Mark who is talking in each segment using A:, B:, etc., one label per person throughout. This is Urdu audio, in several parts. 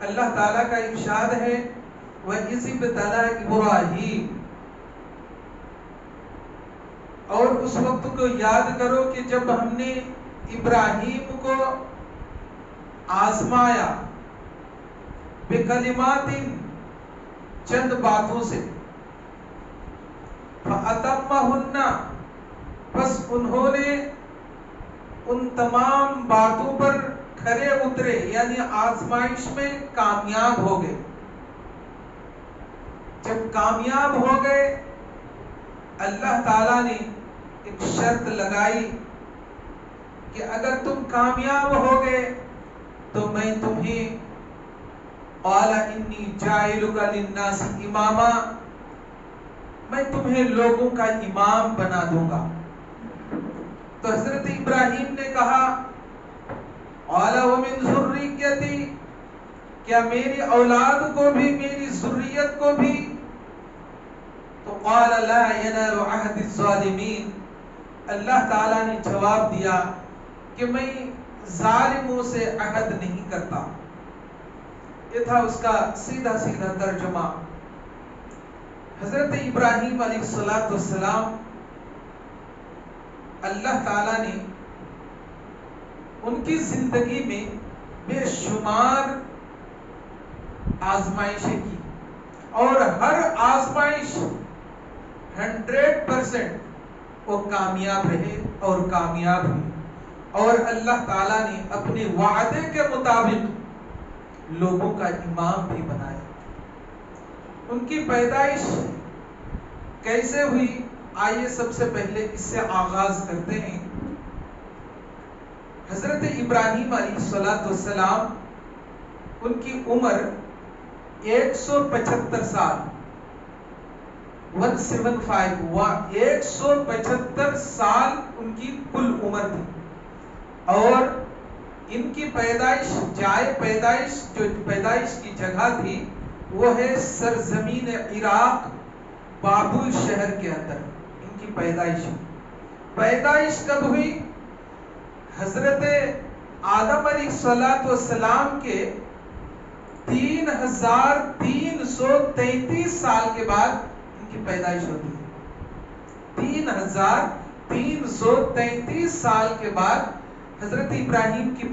A: اللہ تعالیٰ کا ارشاد ہے وَإِذِ ابْتَلَىٰ إِبْرَاهِيمَ، اور اس وقت کو یاد کرو کہ جب ہم نے ابراہیم کو آزمایا بکلمات، چند باتوں سے، فَأَتَمَّهُنَّ، بس انہوں نے ان تمام باتوں پر کھرے اترے، یعنی آزمائش میں کامیاب ہو گئے۔ جب کامیاب ہو گئے اللہ تعالیٰ نے ایک شرط لگائی کہ اگر تم کامیاب ہو گئے تو میں تمہیں قال انی جاعلک للناس اماما، میں تمہیں لوگوں کا امام بنا دوں گا۔ تو حضرت ابراہیم نے کہا قال ومن ذریتی، کیا میری اولاد کو بھی، میری ذریت کو بھی؟ تو قال لا ینال عہد الظالمین، اللہ تعالیٰ نے جواب دیا کہ میں ظالموں سے عہد نہیں کرتا۔ یہ تھا اس کا سیدھا سیدھا ترجمہ۔ حضرت ابراہیم علیہ السلام، اللہ تعالیٰ نے ان کی زندگی میں بے شمار آزمائشیں کی، اور ہر آزمائش 100% وہ کامیاب رہے اور کامیاب ہوئی، اور اللہ تعالیٰ نے اپنے وعدے کے مطابق لوگوں کا امام بھی بنایا۔ ان کی پیدائش کیسے ہوئی؟ آئیے سب سے پہلے اس سے آغاز کرتے ہیں۔ حضرت ابراہیم علیہ السلام، ان کی عمر 175 سال، 175 سال ان کی کل عمر تھی، اور ان کی پیدائش، جائے پیدائش، جو پیدائش کی جگہ تھی وہ ہے سرزمین عراق، بابل شہر کے اندر ان کی پیدائش ہوئی۔ پیدائش کب ہوئی؟ حضرت آدم علیہ السلام کے 3333 سال کے بعد ان کی پیدائش ہوتی ہے۔ 3333 سال کے بعد حضرت ابراہیم کی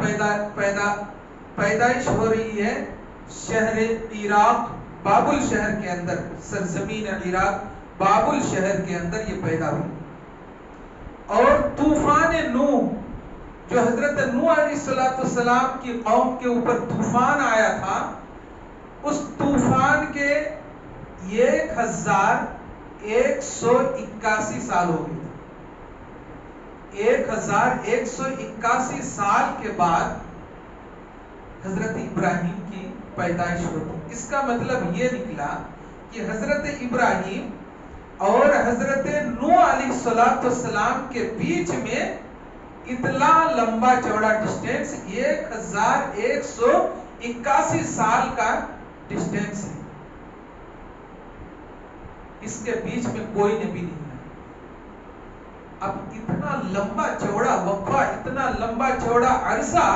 A: پیدائش ہو رہی ہے شہر عراق، بابل شہر کے اندر، سرزمین عراق بابل شہر کے اندر یہ پیدا ہوئی۔ اور طوفان نوح، جو حضرت نوح علیہ السلام کی قوم کے اوپر طوفان آیا تھا، اس طوفان کے 1181 سال ہو گئے۔ 1181 سال کے بعد حضرت ابراہیم کی پیدائش ہوتی۔ اس کا مطلب یہ نکلا کہ حضرت ابراہیم اور حضرت نوح علیہ السلام کے بیچ میں اتنا لمبا چوڑا ڈسٹینس 1181 سال کا ڈسٹینس ہے۔ اس کے بیچ میں کوئی نبی نہیں ہے۔ اب اتنا لمبا چوڑا وقفہ، اتنا لمبا چوڑا عرصہ،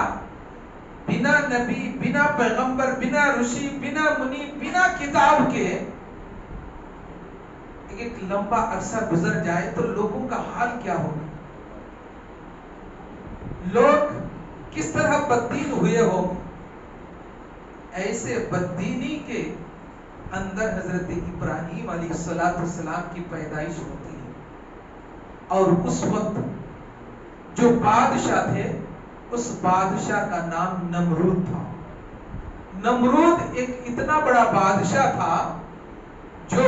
A: بنا نبی، بنا پیغمبر، بنا رشی، بنا منی، بنا کتاب کے ایک لمبا عرصہ گزر جائے تو لوگوں کا حال کیا ہوگا؟ لوگ کس طرح بددین ہوئے ہوں؟ ایسے بددینی کے اندر حضرت ابراہیم علیہ السلام کی پیدائش ہوتی ہے، اور اس وقت جو بادشاہ تھے اس بادشاہ کا نام نمرود تھا۔ نمرود ایک اتنا بڑا بادشاہ تھا جو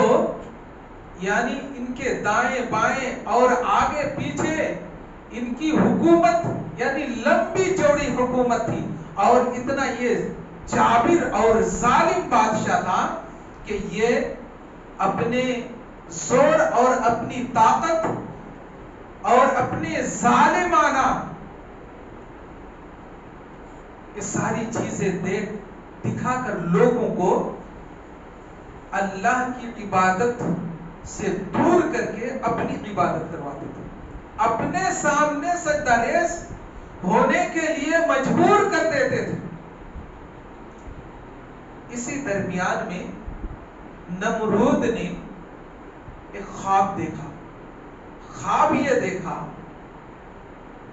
A: یعنی ان کے دائیں بائیں اور آگے پیچھے ان کی حکومت یعنی لمبی چوڑی حکومت تھی، اور اتنا یہ جابر اور ظالم بادشاہ تھا کہ یہ اپنے زور اور اپنی طاقت اور اپنے ظالمانہ یہ ساری چیزیں دکھا کر لوگوں کو اللہ کی عبادت سے دور کر کے اپنی عبادت کرواتے تھے، اپنے سامنے سجدہ ریز ہونے کے لیے مجبور کر دیتے تھے۔ اسی درمیان میں نمرود نے ایک خواب دیکھا. خواب یہ دیکھا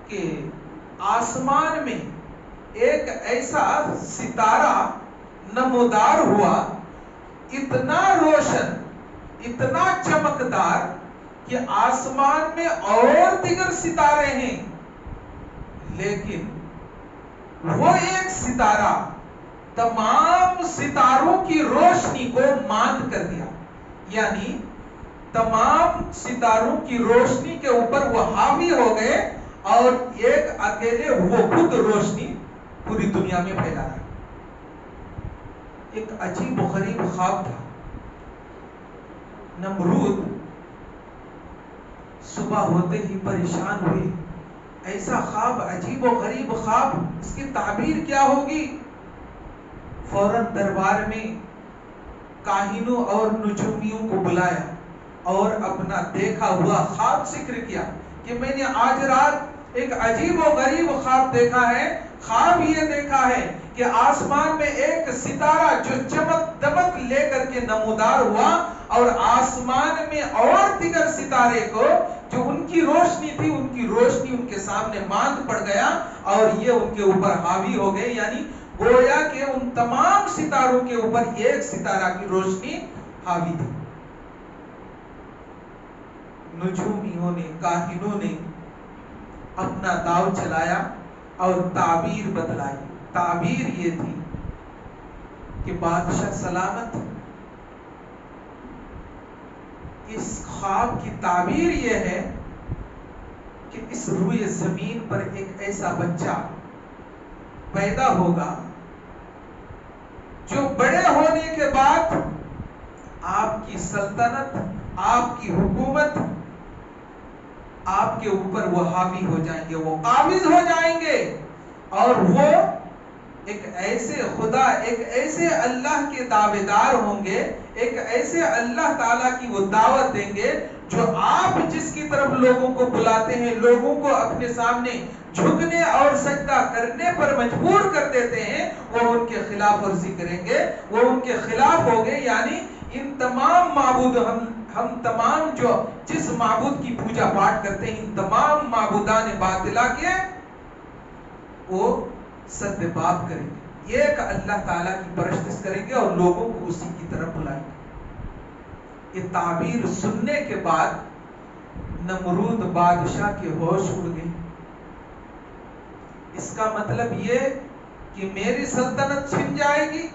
A: کہ آسمان میں ایک ایسا ستارہ نمودار ہوا، اتنا روشن، اتنا چمکدار کہ آسمان میں اور دیگر ستارے ہیں، لیکن وہ ایک ستارہ تمام ستاروں کی روشنی کو ماند کر دیا. یعنی تمام ستاروں کی روشنی کے اوپر وہ حاوی ہو گئے اور ایک اکیلے وہ خود روشنی پوری دنیا میں پھیلا رہا. ایک عجیب و غریب خواب تھا. نمرود صبح ہوتے ہی پریشان ہوئے. ایسا خواب، عجیب و غریب خواب، اس کی تعبیر کیا ہوگی؟ فوراً دربار میں کاہنوں اور نجومیوں کو بلایا اور اپنا دیکھا ہوا خواب ذکر کیا کہ میں نے آج رات ایک عجیب و غریب خواب دیکھا ہے. خواب یہ دیکھا ہے کہ آسمان میں ایک ستارہ جو چمک دمک لے کر کے نمودار ہوا اور آسمان میں اور دیگر ستارے کو جو ان کی روشنی تھی، ان کی روشنی ان کے سامنے ماند پڑ گیا اور یہ ان کے اوپر حاوی ہو گئے. یعنی گویا کہ ان تمام ستاروں کے اوپر ایک ستارہ کی روشنی حاوی تھی. نجومیوں نے، کاہنوں نے اپنا داؤ چلایا اور تعبیر بتلائی. تعبیر یہ تھی کہ بادشاہ سلامت، اس خواب کی تعبیر یہ ہے کہ اس روئے زمین پر ایک ایسا بچہ پیدا ہوگا جو بڑے ہونے کے بعد آپ کی سلطنت، آپ کی حکومت، آپ کے اوپر وہ حاوی ہو جائیں گے، وہ قابض ہو جائیں گے اور وہ ایک ایسے خدا، ایک ایسے اللہ کے دعویدار ہوں گے، ایک ایسے اللہ تعالیٰ کی وہ دعوت دیں گے جو آپ جس کی طرف لوگوں کو بلاتے ہیں، لوگوں کو اپنے سامنے جھکنے اور سجدہ کرنے پر مجبور کر دیتے ہیں، وہ ان کے خلاف ورزی کریں گے، وہ ان کے خلاف ہوں گے. یعنی ان تمام معبود، ہم تمام جو جس معبود کی پوجا پاٹ کرتے ہیں، ان تمام معبودان باطلہ کے وہ سد باب کریں گے، ایک اللہ تعالیٰ کی پرستش کریں گے اور لوگوں کو اسی کی طرف بلائیں گے. یہ تعبیر سننے کے بعد نمرود بادشاہ کے ہوش اڑ گئے. اس کا مطلب یہ کہ میری سلطنت چھن جائے گی،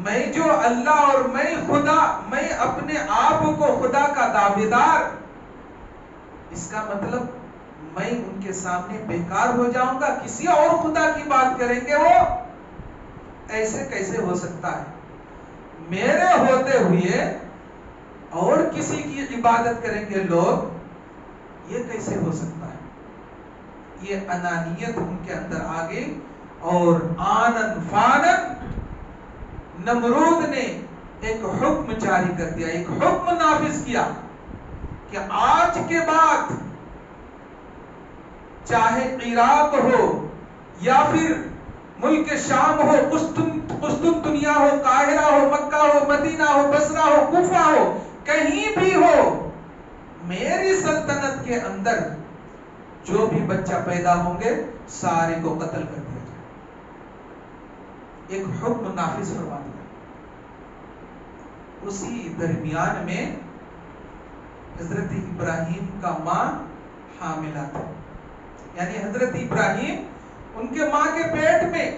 A: میں جو اللہ اور میں خدا، میں اپنے آپ کو خدا کا دعویدار، اس کا مطلب میں ان کے سامنے بیکار ہو جاؤں گا، کسی اور خدا کی بات کریں گے. وہ ایسے کیسے ہو سکتا ہے؟ میرے ہوتے ہوئے اور کسی کی عبادت کریں گے لوگ، یہ کیسے ہو سکتا ہے؟ یہ انانیت ان کے اندر آ گئی اور آنن فانن نمرود نے ایک حکم جاری کر دیا، ایک حکم نافذ کیا کہ آج کے بعد چاہے عراق ہو یا پھر ملک شام ہو، قسطنطنیہ ہو، قاہرہ ہو، مکہ ہو، مدینہ ہو، بصرہ ہو، کوفہ ہو، کہیں بھی ہو، میری سلطنت کے اندر جو بھی بچہ پیدا ہوں گے سارے کو قتل کر دیا جائے. ایک حکم نافذ فرما دیا. اسی درمیان میں حضرت ابراہیم کا ماں حاملہ تھا. یعنی حضرت ابراہیم ان کے ماں کے پیٹ میں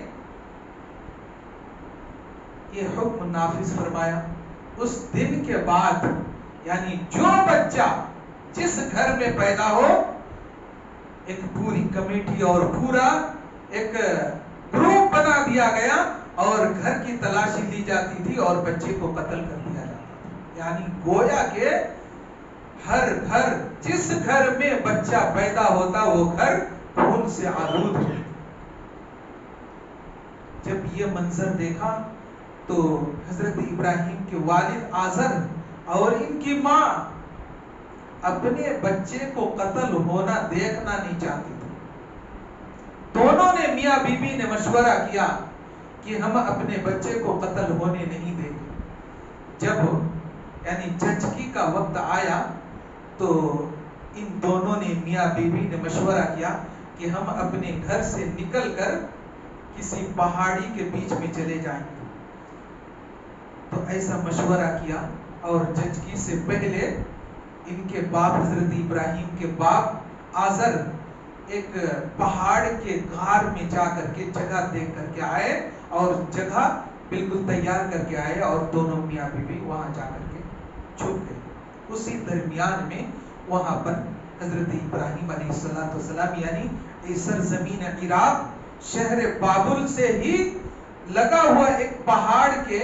A: یہ حکم نافذ فرمایا. اس دن کے بعد یعنی جو بچہ جس گھر میں پیدا ہو، ایک پوری کمیٹی اور پورا ایک گروپ بنا دیا گیا اور گھر کی تلاشی لی جاتی تھی اور بچے کو قتل کر دیا جاتا تھا. یعنی گویا کہ ہر گھر، جس گھر میں بچہ پیدا ہوتا وہ گھر خون سے آلود ہو. جب یہ منظر دیکھا تو حضرت ابراہیم کے والد آزر اور ان کی ماں اپنے بچے کو قتل ہونا دیکھنا نہیں چاہتی تھی. دونوں نے، میاں بیوی نے مشورہ کیا کہ ہم اپنے بچے کو قتل ہونے نہیں دیں گے. جب یعنی جچگی کا وقت آیا تو ان دونوں نے میاں بیوی نے مشورہ کیا کہ ہم اپنے گھر سے نکل کر کسی پہاڑی کے بیچ میں چلے جائیں گے. تو ایسا مشورہ کیا اور جچگی سے پہلے ان کے باپ حضرت ابراہیم کے باپ آزر ایک پہاڑ کے غار میں جا کر کے جگہ دیکھ کر کے آئے اور جگہ بالکل تیار کر کے آئے اور دونوں میاں بیوی وہاں جا کر کے چھپ گئے. اسی درمیان میں وہاں پر حضرت ابراہیم علیہ السلام یعنی سرزمین عراق شہر بابل سے ہی لگا ہوا ایک پہاڑ کے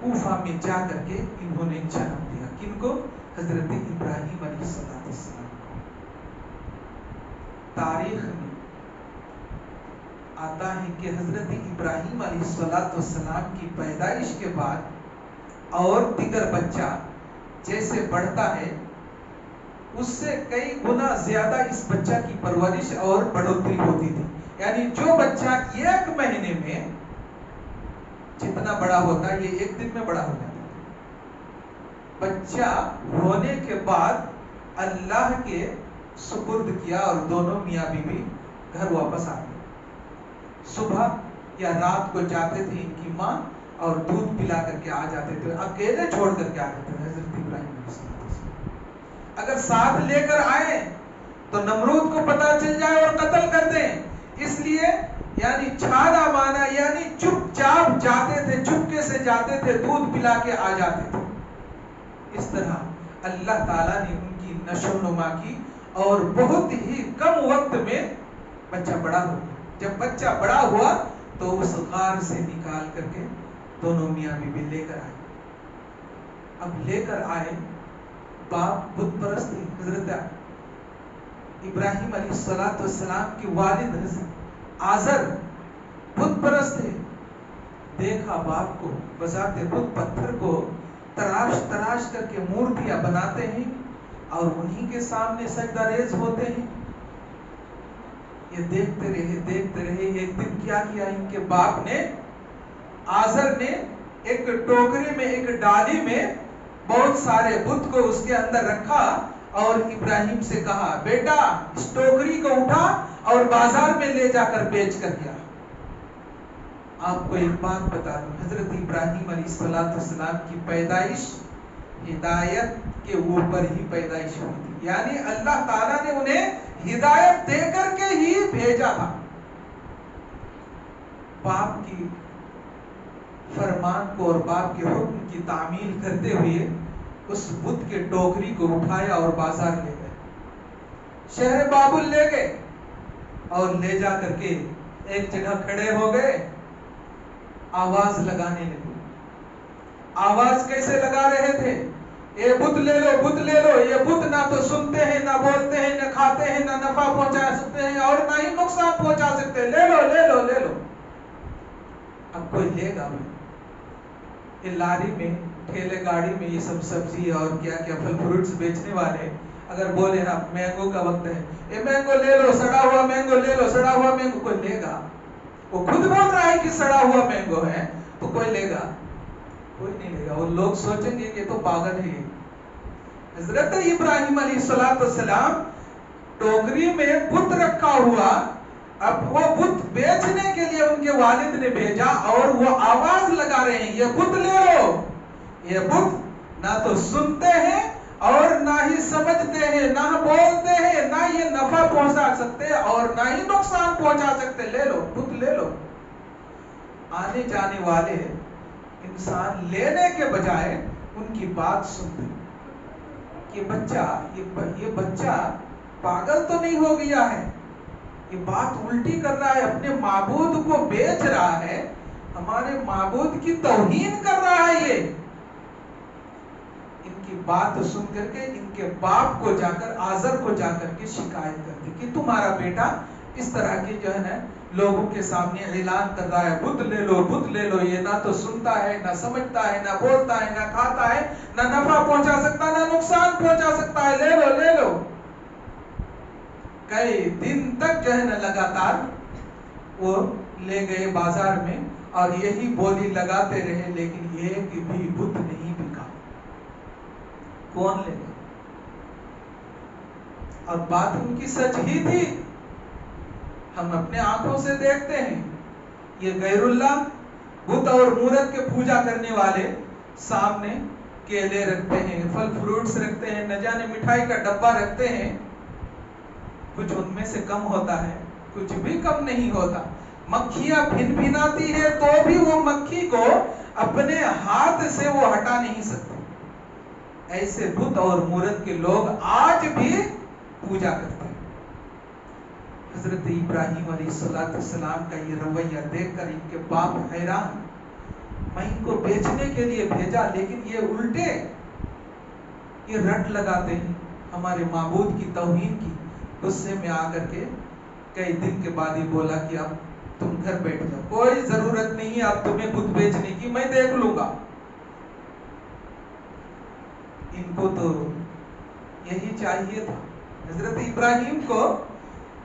A: کوفہ میں جا کر کے انہوں نے جنم دیا. کن کو؟ حضرت ابراہیم علیہ السلام کو. تاریخ میں آتا ہے کہ حضرت ابراہیم علیہ السلام کی پیدائش کے بعد اور دیگر بچہ جیسے بڑھتا ہے اس سے کئی گنا زیادہ اس بچہ کی پرورش اور بڑھوتری ہوتی تھی. یعنی جو بچہ ایک مہینے میں جتنا بڑا ہوتا ہے یہ ایک دن میں بڑا ہو جاتا ہے. بچہ ہونے کے بعد اللہ کے سپرد کیا اور دونوں میاں بیوی گھر واپس آ گئے. صبح یا رات کو جاتے تھے ان کی ماں اور دودھ پلا کر کے آ جاتے تھے. اکیلے چھوڑ کر کے آ جاتے تھے حضرت ابراہیم علیہ السلام. اگر ساتھ لے کر آئے تو نمرود کو پتا چل جائے اور قتل کر دیں. اس لیے یعنی چھاڑا مانا یعنی چپ چاپ جاتے تھے, چپکے سے جاتے تھے, دودھ پلا کے آ جاتے تھے. اس طرح اللہ تعالیٰ نے ان کی نشو نما کی اور بہت ہی کم وقت میں بچہ بڑا ہو گیا. جب بچہ بڑا ہوا تو اس غار سے نکال کر کے دونوں میاں بیوی لے کر آئے. اب لے کر آئے, باپ بت پرست تھے. حضرت ابراہیم علیہ السلام کے والد حضرت آزر بت پرست تھے. دیکھا باپ کو بذات خود پتھر کو تراش تراش کر کے مورتیاں بناتے ہیں اور انہی کے سامنے سجدہ ریز ہوتے ہیں. یہ دیکھتے رہے. ایک دن کیا کیا ان کے باپ نے, آزر نے ایک ٹوکری میں, ایک ڈالی میں بہت سارے بت کو اس کے اندر رکھا اور ابراہیم سے کہا بیٹا اس ٹوکری کو اٹھا اور بازار میں لے جا کر بیچ کر گیا. آپ کو ایک بات بتا دوں, حضرت ابراہیم علیہ السلام کی پیدائش ہدایت کے اوپر ہی پیدائش ہوئی تھی. یعنی اللہ تعالیٰ نے انہیں ہدایت دے کر کے ہی بھیجا تھا. باپ کی فرمان کو اور باپ کے حکم کی تعمیل کرتے ہوئے اس بت کے ٹوکری کو اٹھایا اور بازار لے گئے, شہر بابل لے گئے اور لے جا کر کے ایک جگہ کھڑے ہو گئے. آواز لگانے لگے. آواز کیسے لگا رہے تھے؟ یہ بت لے لو, بت لے لو. یہ بت نہ تو سنتے ہیں, نہ بولتے ہیں, نہ کھاتے ہیں, نہ نفع پہنچا سکتے ہیں اور نہ ہی نقصان پہنچا سکتے ہیں. لے لو لے لو لے لو. اب کوئی لے گا بھائی؟ یہ لاری میں, ٹھیلے گاڑی میں یہ سب سبزی اور کیا کیا پھل فروٹس بیچنے والے اگر بولے نا مینگو کا وقت ہے, یہ مینگو لے لو, سڑا ہوا مینگو لے لو, سڑا ہوا مینگو, کوئی لے گا؟ وہ خود بول رہا ہے کہ سڑا ہوا مینگو ہے تو کوئی لے گا؟ کوئی نہیں لے گا. وہ لوگ سوچیں گے یہ تو پاگل ہے. حضرت ابراہیم علیہ السلام ٹوکری میں بت رکھا ہوا, اب وہ بت بیچنے کے لیے ان کے والد نے بھیجا اور وہ آواز لگا رہے ہیں یہ بت لے لو. یہ بت نہ تو سنتے ہیں اور نہ ہی سمجھتے ہیں, نہ بولتے ہیں, نہ یہ نفع پہنچا سکتے اور نہ ہی نقصان پہنچا سکتے. لے لو, بت لے لو. آنے جانے والے انسان لینے کے بجائے ان کی بات سنتے. یہ بچہ پاگل تو نہیں ہو گیا ہے, یہ بات الٹی کر رہا ہے, اپنے معبود کو بیچ رہا ہے, ہمارے معبود کی توہین کر رہا ہے. یہ ان کی بات سن کر کے ان کے باپ کو جا کر, آزر کو جا کر کے شکایت کر دی کہ تمہارا بیٹا اس طرح کی جو ہے نا لوگوں کے سامنے اعلان کر رہا ہے بت لے لو, بت لے لو. یہ نہ تو سنتا ہے, نہ سمجھتا ہے, نہ بولتا ہے, نہ کھاتا ہے, نہ نفع پہنچا سکتا, نہ نقصان پہنچا سکتا ہے. لے لو لے لو. کئی دن تک جو ہے نا لگاتار وہ لے گئے بازار میں اور یہی بولی لگاتے رہے، لیکن ایک بھی بت نہیں بکا۔ کون لے گا؟ اور بات ان کی سچ ہی تھی، ہم اپنے آنکھوں سے دیکھتے ہیں۔ یہ غیر اللہ، بت اور مورت کے پوجا کرنے والے سامنے کیلے رکھتے ہیں، پھل فروٹس رکھتے ہیں، نہ جانے مٹھائی کا ڈبہ رکھتے ہیں، کچھ ان میں سے کم ہوتا ہے؟ کچھ بھی کم نہیں ہوتا۔ مکھیاں بھن بھناتی ہے تو بھی وہ مکھی کو اپنے ہاتھ سے وہ ہٹا نہیں سکتے۔ ایسے بت اور مورت کے لوگ آج بھی پوجا کرتے ہیں۔ حضرت ابراہیم علیہ السلام کا یہ رویہ دیکھ کر ان کے باپ حیران، میں ان کو بیچنے کے لیے بھیجا، لیکن یہ الٹے یہ رٹ لگاتے ہیں ہمارے معبود کی توہین کی۔ غصے میں آ کر کے کئی دن کے بعد ہی بولا کہ اب تم گھر بیٹھ جاؤ، کوئی ضرورت نہیں ہے اب تمہیں بت بیچنے کی، میں دیکھ لوں گا۔ ان کو تو یہی چاہیے تھا، حضرت ابراہیم کو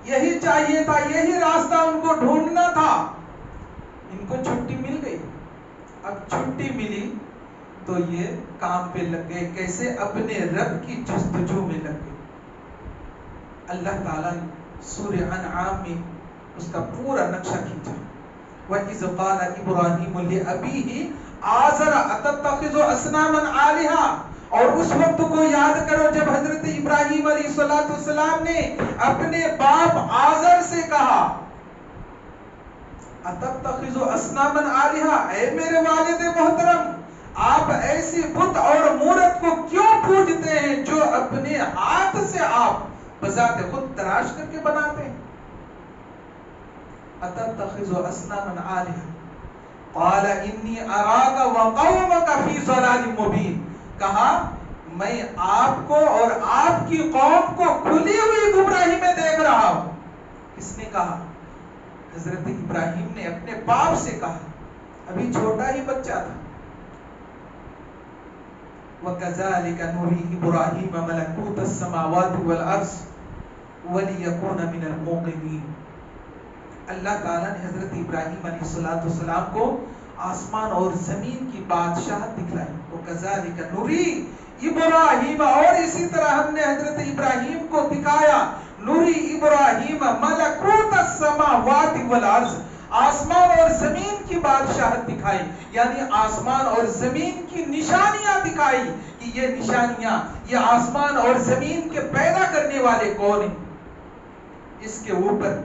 A: یہی چاہیے تھا، یہی راستہ ان کو ڈھونڈنا تھا۔ ان کو چھٹی مل گئی، اب چھٹی ملی تو یہ کام پہ لگ گئے، کیسے؟ اپنے رب کی جستجو میں لگ گئے۔ اللہ تعالیٰ نے سورہ انعام میں اس کا پورا نقشہ کھینچا۔ وَإِذْ قَالَ إِبْرَاهِيمُ لِأَبِيهِ آزَرَ أَتَتَّخِذُ أَصْنَامًا آلِهَةً، اور اس وقت کو یاد کرو جب حضرت ابراہیم علیہ السلام نے اپنے باپ آزر سے کہا أَتَتَّخِذُ أَصْنَامًا آلِهَةً، اے میرے والد محترم، آپ ایسی بت اور مورت کو کیوں پوجتے ہیں جو اپنے ہاتھ سے آپ بذات خود تراش کر کے بناتے ہیں؟ أَتَتَّخِذُ أَصْنَامًا آلِهَةً قَالَ إِنِّي أَرَاكَ وَقَوْمَكَ فِي ضَلَالٍ مُبِينٍ، کہا میں آپ کو اور آپ کی قوم کو کھلی ہوئی گمراہی میں دیکھ رہا ہوں۔ کس نے کہا؟ حضرت ابراہیم نے اپنے باپ سے کہا، ابھی چھوٹا ہی بچہ تھا۔ وَكَذَلِكَ نُرِي إِبْرَاهِيمَ مَلَكُوتَ السَّمَاوَاتِ وَالْأَرْضِ وَلِيَكُونَ مِنَ الْمُوقِنِينَ۔ اللہ تعالیٰ نے حضرت ابراہیم علیہ السلام کو آسمان اور زمین کی بادشاہت دکھلائی۔ وَكَذَلِكَ نُرِي إِبْرَاهِيمَ، اور اسی طرح ہم نے حضرت ابراہیم کو دکھایا، نُرِي إِبْرَاهِيمَ مَلَكُوتَ السَّمَاوَاتِ وَالْأَرْضِ، آسمان اور زمین کی بادشاہت دکھائی، یعنی آسمان اور زمین کی نشانیاں دکھائی کہ یہ نشانیاں، یہ آسمان اور زمین کے پیدا کرنے والے کون ہیں۔ اس کے اوپر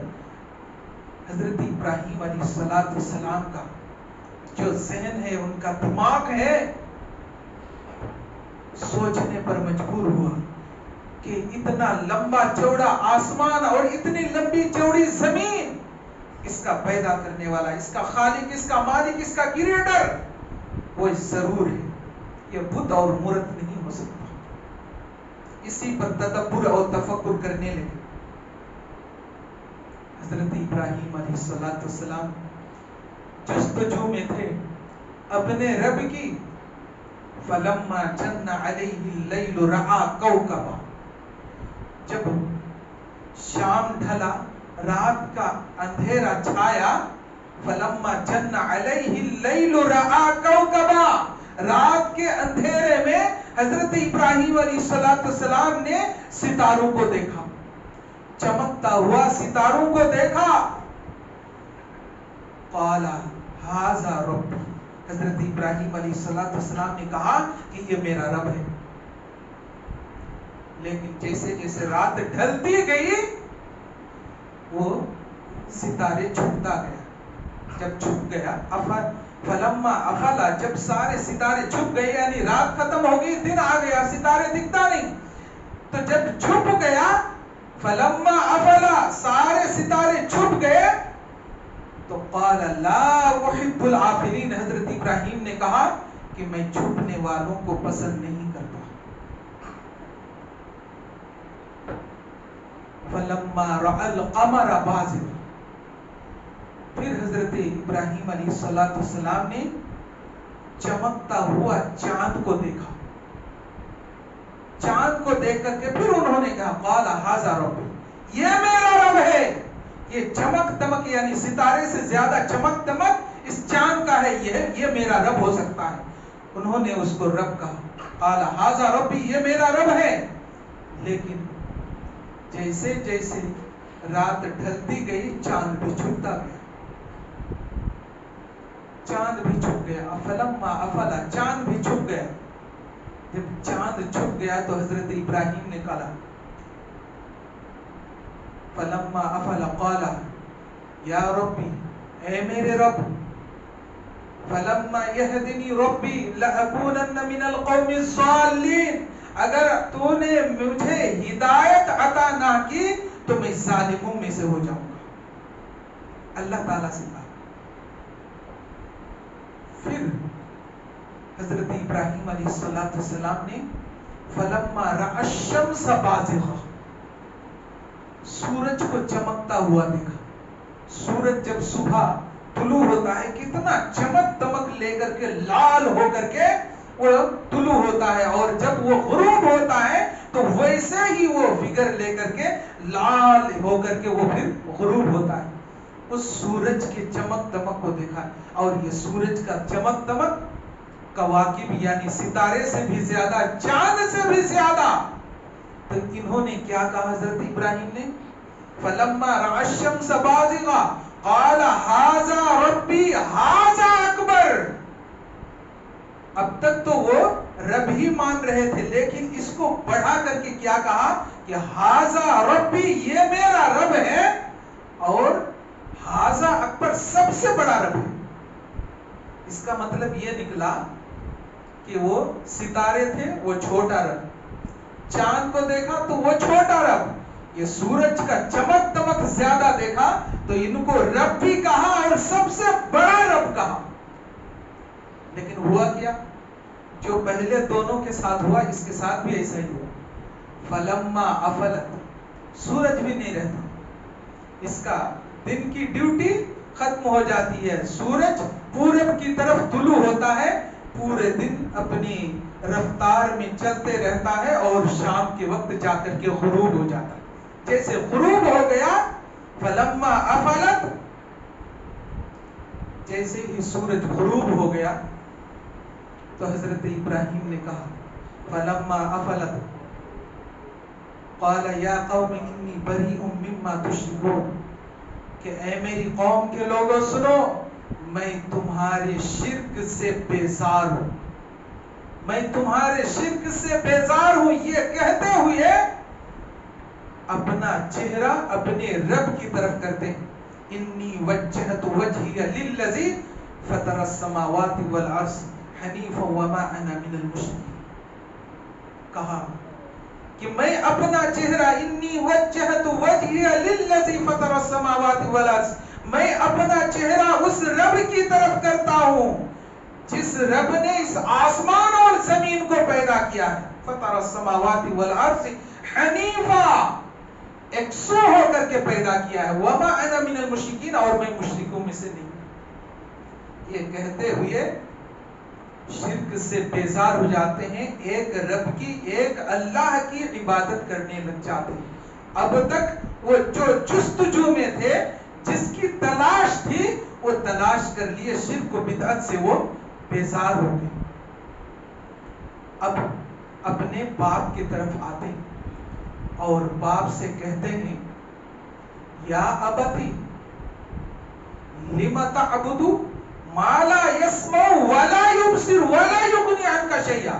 A: حضرت ابراہیم علیہ السلام کا جو ذہن ہے، ان کا دماغ ہے، سوچنے پر مجبور ہوا کہ اتنا لمبا چوڑا آسمان اور اتنی لمبی چوڑی زمین، اس کا پیدا کرنے والا، اس کا خالق، اس کا مالک، اس کا کریٹر وہ ضرور ہے، یہ بت اور مورت نہیں ہو سکتا۔ اسی پر تدبر اور تفکر کرنے لگے۔ حضرت ابراہیم علیہ السلام جستجو میں تھے اپنے رب کی۔ فلما جن علیہ اللیل رأى کوکبا، جب شام ڈھلا، رات کا اندھیرا چھایا، فلما جن علیہ اللیل رأى کوکبا، رات کے اندھیرے میں حضرت ابراہیم علیہ السلام نے ستاروں کو دیکھا، چمکتا ہوا ستاروں کو دیکھا۔ قال ھذا ربی، حضرت ابراہیم علیہ السلام نے کہا کہ یہ میرا رب ہے۔ لیکن جیسے جیسے رات ڈھلتی گئی وہ ستارے چھپتا گیا، جب چھپ گیا فلما افلا، جب سارے ستارے چھپ گئے، یعنی رات ختم ہو گئی، دن آ گیا، ستارے دکھتا نہیں، تو جب چھپ گیا، فلما افلا، سارے ستارے چھپ گئے، تو قال لا احب العافلین، حضرت ابراہیم نے کہا کہ میں چھپنے والوں کو پسند نہیں کرتا۔ فلما رأى القمر بازغا، پھر حضرت ابراہیم علیہ السلام نے چمکتا ہوا چاند کو دیکھا، چاند کو دیکھ کر کے پھر انہوں نے کہا قال ھذا ربی، یہ میرا رب ہے۔ یہ چمک دمک، یعنی ستارے سے زیادہ چمک دمک اس چاند کا ہے، یہ میرا رب ہو سکتا ہے۔ انہوں نے اس کو رب کہا، قال ھذا ربی، یہ میرا رب ہے۔ لیکن جیسے جیسے رات ڈھلتی گئی چاند بھی چھپتا گیا، چاند بھی چھپ گیا۔ افلما افلا، چاند بھی چھپ گیا۔ جب چاند چھپ گیا تو حضرت ابراہیم نے کہا، فلما افل قال یا ربی، اے میرے رب، فلما یہدنی ربی لاکونن من القوم الضالین، اگر تو نے مجھے ہدایت عطا نہ کی تو میں ظالموں میں سے ہو جاؤں گا۔ اللہ تعالیٰ سے کہا۔ پھر حضرت ابراہیم علیہ السلام نے فلما رأى الشمس بازغة، سورج کو چمکتا ہوا دیکھا۔ سورج جب صبح طلوع ہوتا ہے کتنا چمک دمک لے کر کے لال ہو کر کے وہ طلوع ہوتا ہے، اور جب وہ غروب ہوتا ہے تو ویسے ہی وہ فگر لے کر کے لال ہو کر کے وہ پھر غروب ہوتا ہے۔ اس سورج کے چمک دمک کو دیکھا، اور یہ سورج کا چمک دمک کواکب یعنی ستارے سے بھی زیادہ، چاند سے بھی زیادہ۔ تو انہوں نے کیا کہا حضرت ابراہیم نے؟ فلما رأى الشمس بازغة قال ھذا ربی ھذا اکبر۔ اب تک تو وہ رب ہی مان رہے تھے، لیکن اس کو بڑھا کر کے کیا کہا کہ ھذا ربی، یہ میرا رب ہے، اور ھذا اکبر، سب سے بڑا رب ہے۔ اس کا مطلب یہ نکلا کہ وہ ستارے تھے وہ چھوٹا رب، چاند کو دیکھا تو وہ چھوٹا رب، یہ سورج کا چمک دمک زیادہ دیکھا تو ان کو رب بھی کہا اور سب سے بڑا رب کہا۔ لیکن ہوا کیا؟ جو پہلے دونوں کے ساتھ ہوا اس کے ساتھ بھی ایسا ہی ہوا۔ فلما افلت، سورج بھی نہیں رہتا، اس کا دن کی ڈیوٹی ختم ہو جاتی ہے، سورج پورب کی طرف طلوع ہوتا ہے، پورے دن اپنی رفتار میں چلتے رہتا ہے، اور شام کے وقت جا کر کے غروب ہو جاتا ہے۔ جیسے غروب ہو گیا فلما افلت، جیسے ہی سورج غروب ہو گیا تو حضرت ابراہیم نے کہا فلما افلت قال یا قوم انی بریء مما تشرکون، کہ اے میری قوم کے لوگوں سنو، میں تمہارے شرک سے بیزار ہوں، میں تمہارے شرک سے بیزار ہوں۔ یہ کہتے ہوئے اپنا چہرہ اپنے رب کی طرف کرتے ہیں، انی وجہت وجہی للذی فطر السماوات والارض حنیفا وما انا من المشرکین، کہا کہ میں اپنا چہرہ، انی وجہت وجہی للذی فطر السماوات والارض، میں اپنا چہرہ اس رب کی طرف کرتا ہوں جس رب نے اس آسمان اور زمین کو پیدا کیا ہے۔ فطر السماوات والارض حنیفا، یکسو ہو کر کے پیدا کیا ہے، وما انا من المشرکین، اور میں مشرکوں میں سے نہیں۔ یہ کہتے ہوئے شرک سے بیزار ہو جاتے ہیں، ایک رب کی، ایک اللہ کی عبادت کرنے لگ جاتے ہیں۔ اب تک وہ جو جستجو میں تھے، جس کی تلاش تھی، وہ تلاش کر لیے، شرک و بدعت سے وہ بیزار ہو گئے۔ اب اپنے باپ کی طرف آتے ہیں اور باپ سے کہتے ہیں یا ابتی لم تعبد ما لا يسمع ولا يبصر ولا يغني عنك شيئا،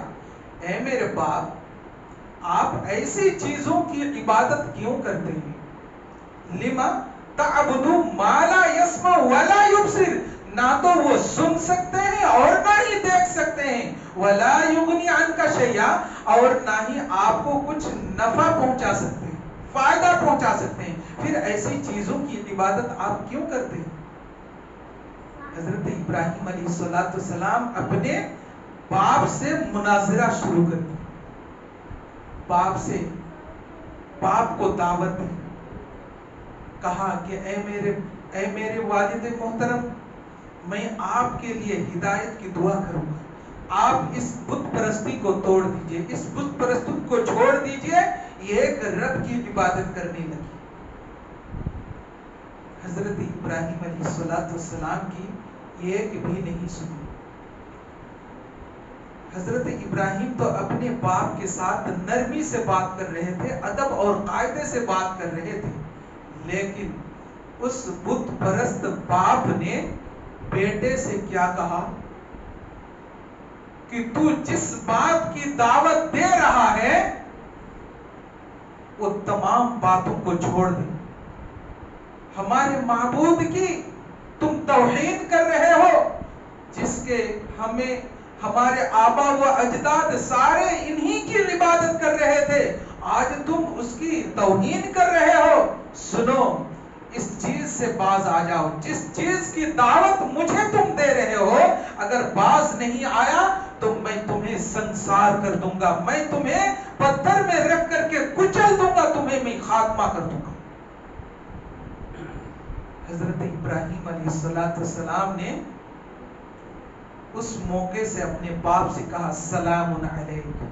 A: اے میرے باپ آپ ایسی چیزوں کی عبادت کیوں کرتے ہیں؟ لم تعبد ما لا يسمع ولا يبصر، نہ تو وہ سن سکتے ہیں اور نہ ہی دیکھ سکتے ہیں، ولا یغنی عنک شیئا، اور نہ ہی آپ کو کچھ نفع پہنچا سکتے ہیں، فائدہ پہنچا سکتے ہیں، پھر ایسی چیزوں کی عبادت آپ کیوں کرتے ہیں؟ حضرت ابراہیم علیہ السلام اپنے باپ سے مناظرہ شروع کر دیا، باپ کو دعوت دی، کہا کہ اے میرے والد محترم، میں آپ کے لیے ہدایت کی دعا کروں گا، آپ اس بت پرستی کو توڑ دیجئے، اس بت پرستی کو چھوڑ دیجئے، یہ ایک رب کی عبادت کرنے لگی۔ حضرت ابراہیم علیہ السلام کی ایک بھی نہیں سنی۔ حضرت ابراہیم تو اپنے باپ کے ساتھ نرمی سے بات کر رہے تھے، ادب اور قاعدے سے بات کر رہے تھے، لیکن اس بت پرست باپ نے بیٹے سے کیا کہا کہ تو جس بات کی دعوت دے رہا ہے وہ تمام باتوں کو چھوڑ دے۔ ہمارے معبود کی تم توہین کر رہے ہو، جس کے ہمیں ہمارے آبا و اجداد سارے انہی کی عبادت کر رہے تھے، آج تم اس کی توہین کر رہے ہو۔ سنو، اس چیز سے باز آ جاؤ، جس چیز کی دعوت مجھے تم دے رہے ہو، اگر باز نہیں آیا تو میں تمہیں سنسار کر دوں گا، میں تمہیں پتھر میں رکھ کر کے کچل دوں گا، تمہیں میں خاتمہ کر دوں گا۔ حضرت ابراہیم علیہ السلام نے اس موقع سے اپنے باپ سے کہا سلام علیک،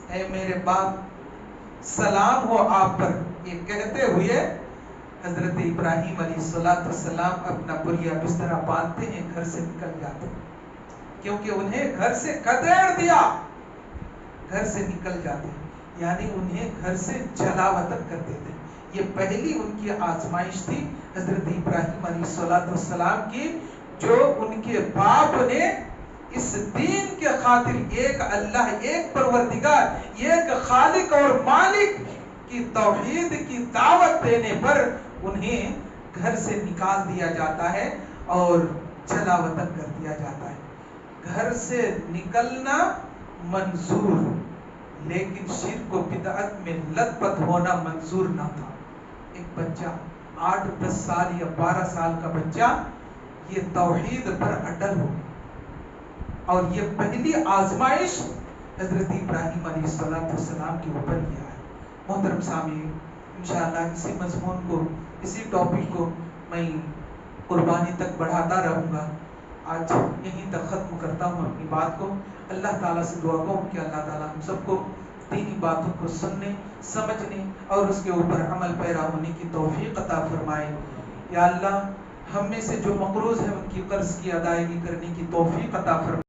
A: اے میرے باپ سلام ہو آپ پر۔ یہ کہتے ہوئے حضرت ابراہیم علیہ السلام اپنا بوریا بسترا باندھتے ہیں، گھر سے نکل جاتے ہیں، کیونکہ انہیں گھر سے کدیڑ دیا، گھر سے نکل جاتے ہیں، یعنی انہیں گھر سے جلا وطن کر دیتے ہیں۔ یہ پہلی ان کی آزمائش تھی حضرت ابراہیم علیہ السلام کی، جو ان کے باپ نے اس دین کے خاطر ایک اللہ، ایک پروردگار، ایک خالق اور مالک کی توحید کی دعوت دینے پر انہیں گھر سے نکال دیا جاتا ہے اور جلا وطن کر دیا جاتا ہے۔ گھر سے نکلنا منظور، لیکن شرک و بدعت میں لت پت ہونا منظور نہ تھا۔ ایک بچہ 8-10 سال یا 12 سال کا بچہ یہ توحید پر اٹل ہو، اور یہ پہلی آزمائش حضرت ابراہیم علیہ السلام کے اوپر کیا ہے۔ محترم سامعین، انشاءاللہ اسی مضمون کو، اسی ٹاپک کو میں قربانی تک بڑھاتا رہوں گا۔ آج یہیں تک ختم کرتا ہوں اپنی بات کو۔ اللہ تعالیٰ سے دعا کروں کہ اللہ تعالیٰ ہم سب کو دینی باتوں کو سننے، سمجھنے اور اس کے اوپر عمل پیرا ہونے کی توفیق عطا فرمائے۔ یا اللہ، ہم میں سے جو مقروض ہیں ان کی قرض کی ادائیگی کرنے کی توفیق عطا فرمائے۔